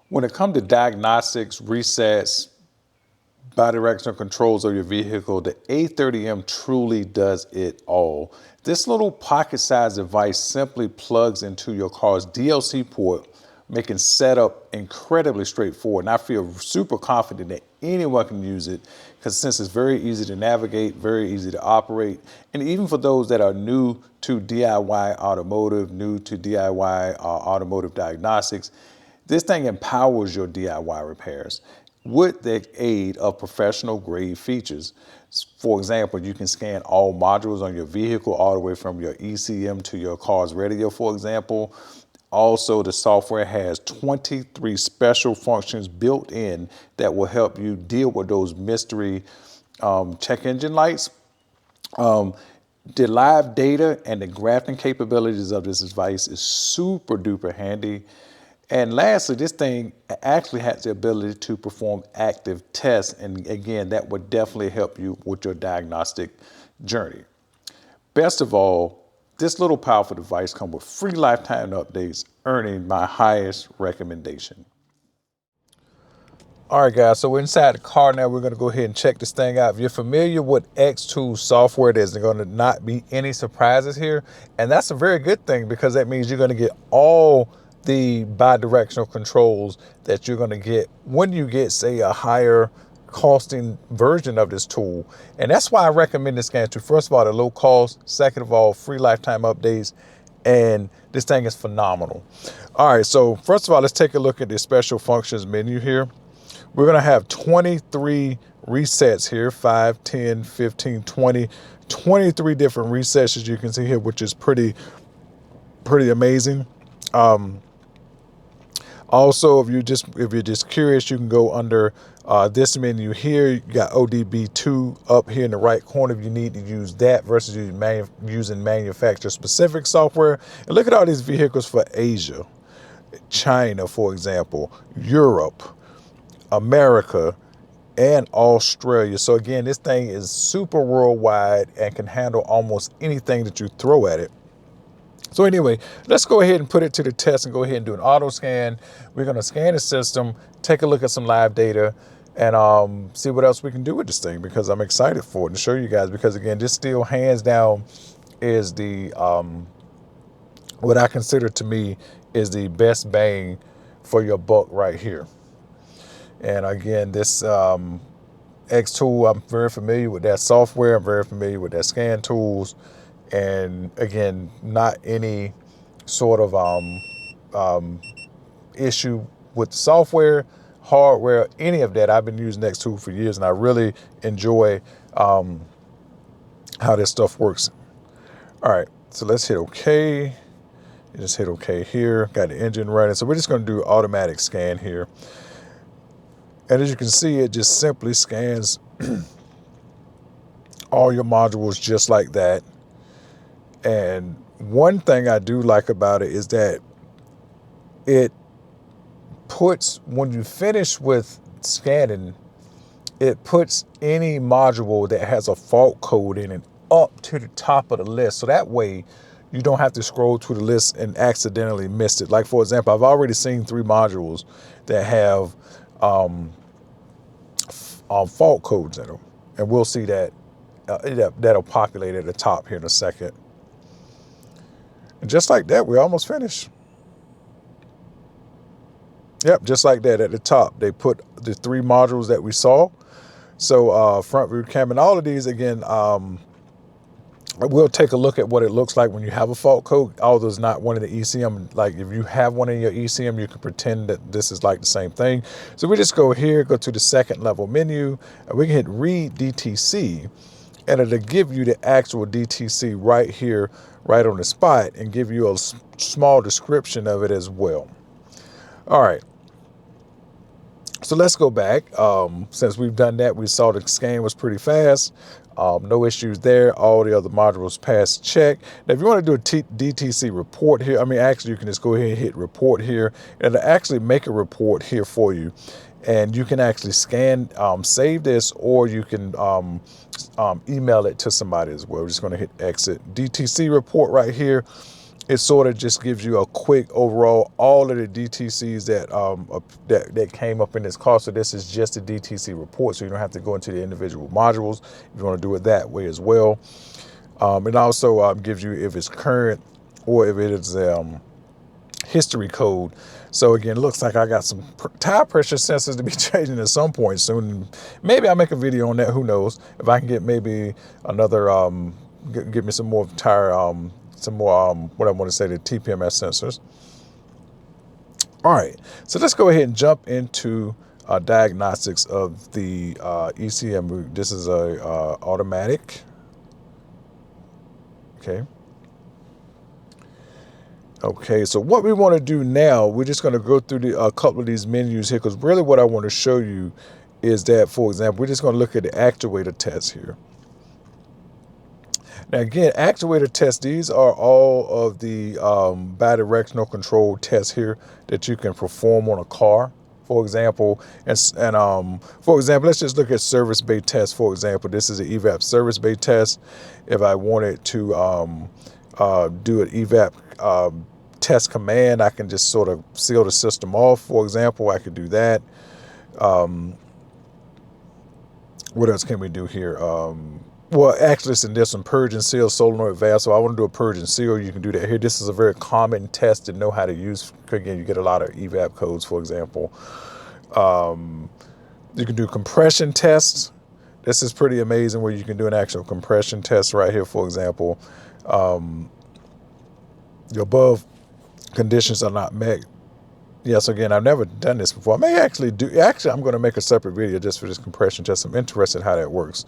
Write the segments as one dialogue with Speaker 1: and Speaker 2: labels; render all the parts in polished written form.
Speaker 1: When it comes to diagnostics, resets, bidirectional controls of your vehicle, the A30M truly does it all. This little pocket-sized device simply plugs into your car's DLC port, making setup incredibly straightforward. And I feel super confident that anyone can use it because since it's very easy to navigate, very easy to operate, and even for those that are new to DIY automotive, new to DIY automotive diagnostics, this thing empowers your DIY repairs with the aid of professional grade features. For example, you can scan all modules on your vehicle all the way from your ECM to your car's radio, for example. Also, the software has 23 special functions built in that will help you deal with those mystery check engine lights. The live data and the graphing capabilities of this device is super duper handy. And lastly, this thing actually has the ability to perform active tests. And again, that would definitely help you with your diagnostic journey. Best of all, this little powerful device comes with free lifetime updates, earning my highest recommendation. All right, guys, so we're inside the car now. We're going to go ahead and check this thing out. If you're familiar with XTOOL software, there's going to not be any surprises here. And that's a very good thing because that means you're going to get all the bidirectional controls that you're going to get when you get, say, a higher costing version of this tool. And that's why I recommend this scan tool. First of all, the low cost. Second of all, free lifetime updates. And this thing is phenomenal. All right, so first of all, let's take a look at the special functions menu here. We're going to have 23 resets here, 5, 10, 15, 20, 23 different resets, as you can see here, which is pretty amazing. Also, if you're just curious, you can go under this menu here. You got ODB2 up here in the right corner if you need to use that versus using manufacturer-specific software. And look at all these vehicles for Asia, China, for example, Europe, America, and Australia. So again, this thing is super worldwide and can handle almost anything that you throw at it. So anyway, let's go ahead and put it to the test and go ahead and do an auto scan. We're going to scan the system, take a look at some live data, and see what else we can do with this thing, because I'm excited for it and show you guys, because again, this still hands down is the what I consider to me is the best bang for your buck right here. And again, this XTOOL, I'm very familiar with that software. I'm very familiar with that scan tools. And again, not any sort of issue with the software, hardware, any of that. I've been using XTOOL for years, and I really enjoy how this stuff works. All right, so let's hit OK. You just hit OK here. Got the engine running. So we're just going to do automatic scan here. And as you can see, it just simply scans all your modules just like that. And one thing I do like about it is that it puts, when you finish with scanning, it puts any module that has a fault code in it up to the top of the list. So that way you don't have to scroll through the list and accidentally miss it. Like, for example, I've already seen 3 modules that have fault codes in them, and we'll see that that'll populate at the top here in a second. And just like that, we're almost finished. Yep, just like that at the top, they put the 3 modules that we saw. So front view cam, and all of these, again, we'll take a look at what it looks like when you have a fault code. Although it's not one of the ECM, like if you have one in your ECM, you can pretend that this is like the same thing. So we just go here, go to the second level menu, and we can hit read DTC, and it'll give you the actual DTC right here, right on the spot, and give you a small description of it as well. All right. So let's go back. Since we've done that, we saw the scan was pretty fast. No issues there. All the other modules passed check. Now, if you want to do a DTC report here, actually, you can just go ahead and hit report here, and it'll actually make a report here for you. And you can actually scan, save this, or you can email it to somebody as well. We're just going to hit exit. DTC report right here. it sort of just gives you a quick overall, all of the DTCs that came up in this car. So this is just a DTC report, so you don't have to go into the individual modules if you want to do it that way as well. It also gives you if it's current or if it is history code. So again, it looks like I got some tire pressure sensors to be changing at some point soon. Maybe I'll make a video on that. Who knows? If I can get maybe another, get me some more tire, some more, what I want to say, the TPMS sensors. All right, so let's go ahead and jump into diagnostics of the ECM. This is a automatic. Okay, so what we want to do now, we're just going to go through a couple of these menus here, because really what I want to show you is that, for example, we're just going to look at the actuator tests here. Now again, actuator tests, these are all of the bidirectional control tests here that you can perform on a car, for example. And for example, let's just look at service bay tests. For example, this is an evap service bay test. If I wanted to do an evap test command, I can just sort of seal the system off. For example, I could do that. What else can we do here? Well, actually, listen, there's some purge and seal solenoid valve. So I want to do a purge and seal. You can do that here. This is a very common test to know how to use. Again, you get a lot of evap codes, for example. You can do compression tests. This is pretty amazing, where you can do an actual compression test right here, for example. The above conditions are not met. Yes, again, I've never done this before. I may actually do. Actually, I'm going to make a separate video just for this compression test. I'm interested in how that works.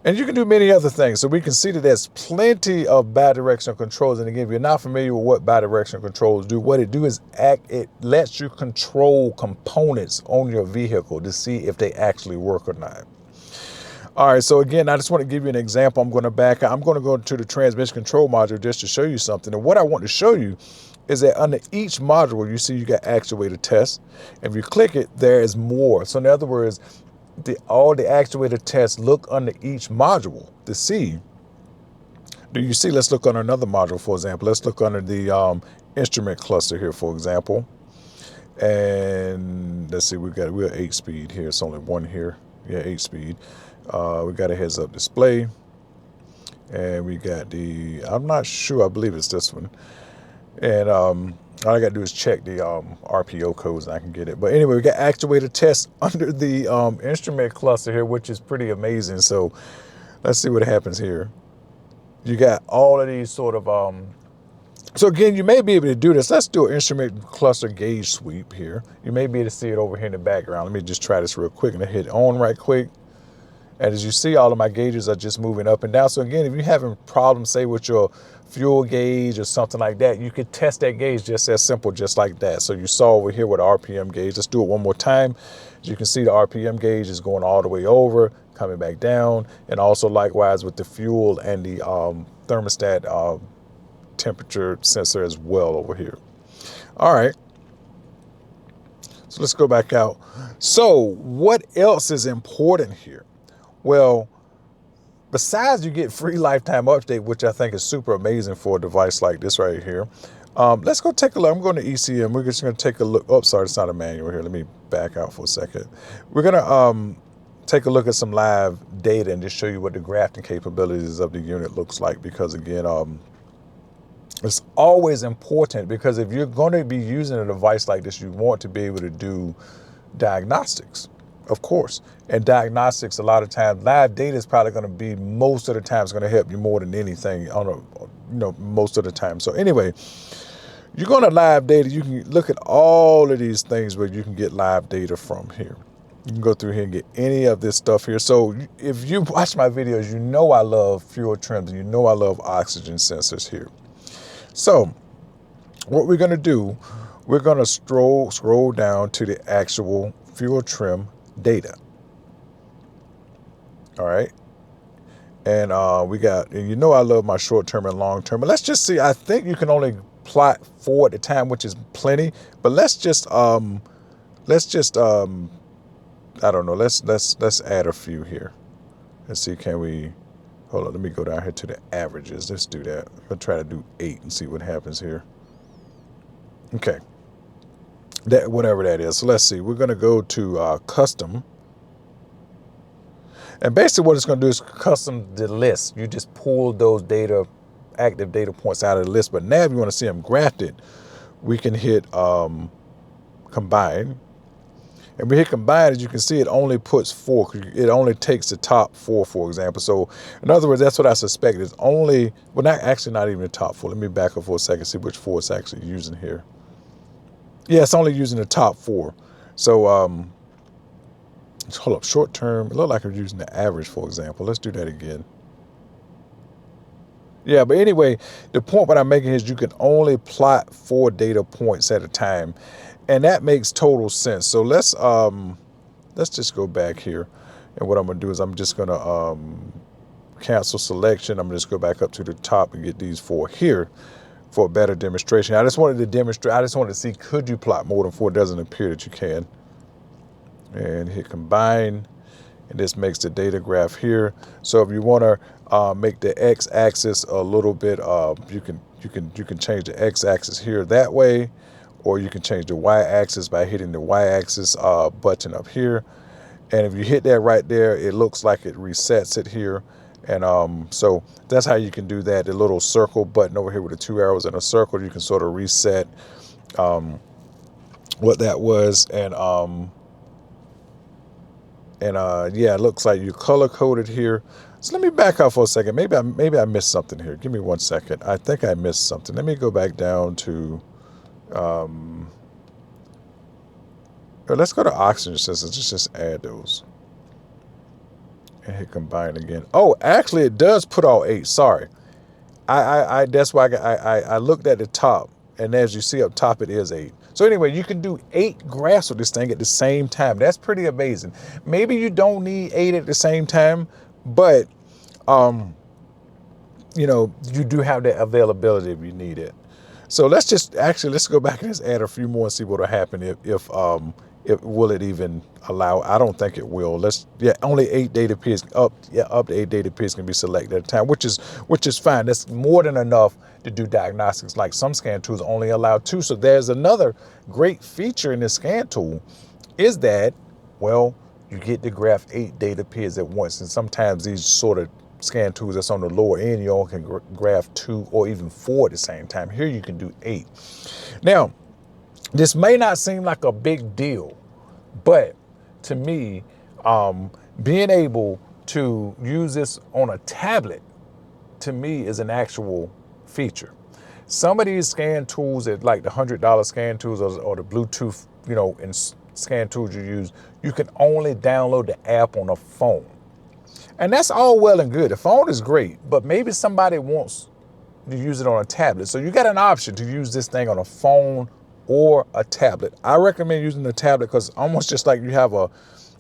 Speaker 1: And you can do many other things. So we can see that there's plenty of bidirectional controls. And again, if you're not familiar with what bidirectional controls do, what it do is it lets you control components on your vehicle to see if they actually work or not. All right, so again, I just want to give you an example. I'm going to go to the transmission control module just to show you something. And what I want to show you is that under each module, you see you got actuator tests. If you click it, there is more. So in other words, all the actuator tests look under each module to see. Do you see? Let's look under another module, for example. Let's look under the instrument cluster here, for example. And let's see, we're 8-speed here. It's only one here. Yeah, 8-speed. We got a heads-up display. And we got I'm not sure, I believe it's this one. And all I got to do is check the RPO codes and I can get it. But anyway, we got actuator tests under the instrument cluster here, which is pretty amazing. So let's see what happens here. You got all of these sort of, so again, you may be able to do this. Let's do an instrument cluster gauge sweep here. You may be able to see it over here in the background. Let me just try this real quick and hit on right quick. And as you see, all of my gauges are just moving up and down. So again, if you're having problems, say with your fuel gauge or something like that, you could test that gauge just as simple, just like that. So you saw over here with the RPM gauge. Let's do it one more time. As you can see, the RPM gauge is going all the way over, coming back down. And also likewise with the fuel and the thermostat temperature sensor as well over here. All right. So let's go back out. So what else is important here? Well, besides you get free lifetime update, which I think is super amazing for a device like this right here. Let's go take a look. I'm going to ECM. We're just going to take a look. Oh, sorry, it's not a manual here. Let me back out for a second. We're going to take a look at some live data and just show you what the grafting capabilities of the unit looks like. Because again, it's always important, because if you're going to be using a device like this, you want to be able to do diagnostics. Of course. And diagnostics, a lot of times, live data is probably going to be, most of the time, it's going to help you more than anything most of the time. So anyway, you're going to live data. You can look at all of these things where you can get live data from here. You can go through here and get any of this stuff here. So if you watch my videos, you know I love fuel trims and you know I love oxygen sensors here. So what we're going to do, we're going to scroll down to the actual fuel trim data. All right. And we got, and you know I love my short term and long term. But let's just see, I think you can only plot 4 at a time, which is plenty. But let's just I don't know, let's add a few here. Let's see, can we, Hold on, let me go down here to the averages. Let's do that. I'll try to do 8 and see what happens here. Okay. That, whatever that is. So let's see. We're going to go to custom. And basically what it's going to do is custom the list. You just pull those active data points out of the list. But now if you want to see them grafted, we can hit combine. And we hit combine, as you can see, it only puts 4. It only takes the top 4, for example. So in other words, that's what I suspect. It's only, well, not even the top 4. Let me back up for a second, see which 4 it's actually using here. Yeah, it's only using the top 4. So let's hold up, short term. It looked like I'm using the average, for example. Let's do that again. Yeah, but anyway, the point what I'm making is you can only plot 4 data points at a time. And that makes total sense. So let's just go back here. And what I'm going to do is I'm just going to cancel selection. I'm just go back up to the top and get these 4 here for a better demonstration. I just wanted to demonstrate. I just wanted to see, could you plot more than 4? It doesn't appear that you can. And hit combine. And this makes the data graph here. So if you want to make the x-axis a little bit, you can change the x-axis here that way. Or you can change the y-axis by hitting the y-axis button up here. And if you hit that right there, it looks like it resets it here. And so that's how you can do that. The little circle button over here with the 2 arrows and a circle, you can sort of reset what that was. And yeah, it looks like you color coded here. So let me back up for a second. Maybe I missed something here. Give me 1 second. I think I missed something. Let me go back down to let's go to oxygen systems. Just add those and hit combine again. Oh, actually it does put all 8. Sorry, I that's why I looked at the top, and as you see up top, it is 8. So anyway, you can do 8 graphs with this thing at the same time. That's pretty amazing. Maybe you don't need 8 at the same time, but you know, you do have that availability if you need it. So let's go back and just add a few more and see what will happen if will it even allow. I don't think it will. Only 8 data pairs up to 8 data pairs can be selected at a time, which is fine. That's more than enough to do diagnostics. Like some scan tools only allow 2. So there's another great feature in this scan tool is that, well, you get to graph 8 data pairs at once. And sometimes these sort of scan tools that's on the lower end, you only can graph 2 or even 4 at the same time. Here you can do 8. Now, this may not seem like a big deal, but to me, being able to use this on a tablet, to me, is an actual feature. Some of these scan tools, at like the $100 scan tools or the Bluetooth, you know, and scan tools you use, you can only download the app on a phone. And that's all well and good. The phone is great, but maybe somebody wants to use it on a tablet. So you got an option to use this thing on a phone or a tablet. I recommend using the tablet because almost just like you have a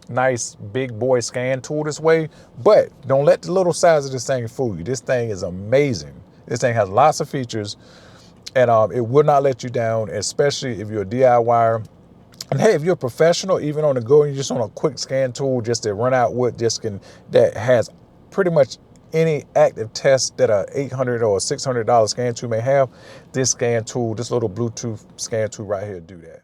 Speaker 1: nice big boy scan tool this way, but don't let the little size of this thing fool you. This thing is amazing. This thing has lots of features, and it will not let you down, especially if you're a DIYer. And hey, if you're a professional, even on the go, and you just want a quick scan tool just to run out with, that has pretty much any active test that a $800 or $600 scan tool may have, this little Bluetooth scan tool right here do that.